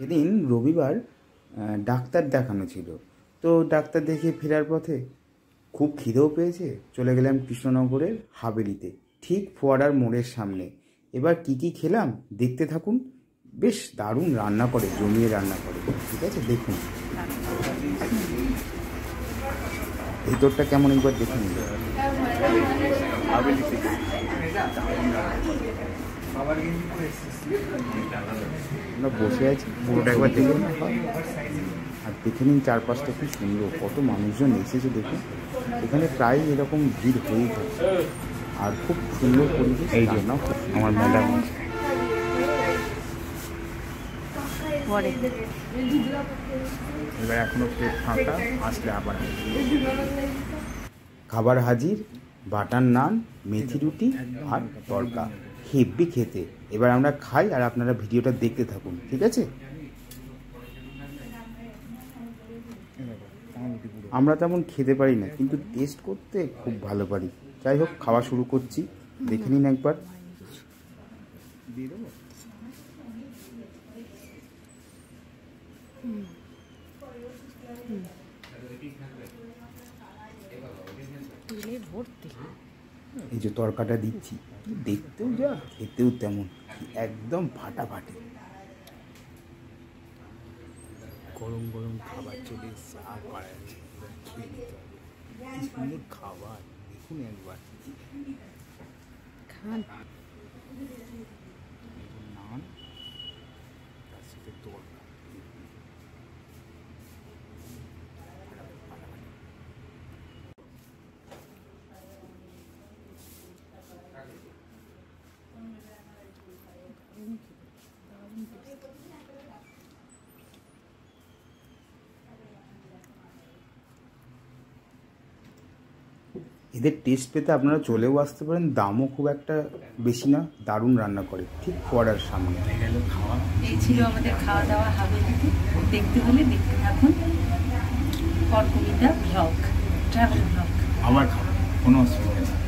এদিন রবিবার ডাক্তার দেখানো ছিল, তো ডাক্তার দেখিয়ে ফেরার পথে খুব খিদেও পেয়েছে। চলে গেলাম কৃষ্ণনগরের হাভেলিতে, ঠিক ফোয়ারার মোড়ের সামনে। এবার কি কি খেলাম দেখতে থাকুন। বেশ দারুণ রান্না করে, জমিয়ে রান্না করে। ঠিক আছে, দেখুন ভেতরটা কেমন একবার দেখুন। আমরা বসে আছি, পুরোটা একবার দেখে নিন। আর দেখে নিন চারপাশটা কি সুন্দর, কত মানুষজন এসেছে দেখুন। এখানে প্রায় এরকম ভিড় হয়েই থাকে, আর খুব সুন্দর পরিবেশ। এই জন্য আমার ম্যাডাম আছে। এবার এখনো প্লেট ফাঁকা, আসলে আবার খাবার হাজির। বাটার নান, মেথি রুটি আর তড়কা, হেব্বি খেতে। এবার আমরা খাই আর আপনারা ভিডিওটা দেখতে থাকুন, ঠিক আছে? আমরা তেমন খেতে পারি না, কিন্তু টেস্ট করতে খুব ভালো পারি। যাই হোক, খাওয়া শুরু করছি, দেখে নিন একবার। এই যে তরকাটা দিচ্ছি, দেখতেও যা খেতেও তেমন, একদম ফাটাফাটি। গরম গরম খাবার চলে এসছে, আর পাড়া যাচ্ছে, খেয়ে নিতে হবে। কি সুন্দর খাবার দেখুন একবার। খান নান, তার সাথে তরকা। এদের টেস্ট পেতে আপনারা চলেও আসতে পারেন, দামও খুব একটা বেশি না, দারুণ রান্না করে, ঠিক পড়ার সামনে। এই ছিল আমাদের খাওয়া দাওয়া হাভেলিতে। দেখতে হলে দেখতে থাকুন অর্কমিতা ব্লগ, ট্রাভেল ব্লগ। আবার খাবো, কোনো অসুবিধা নেই।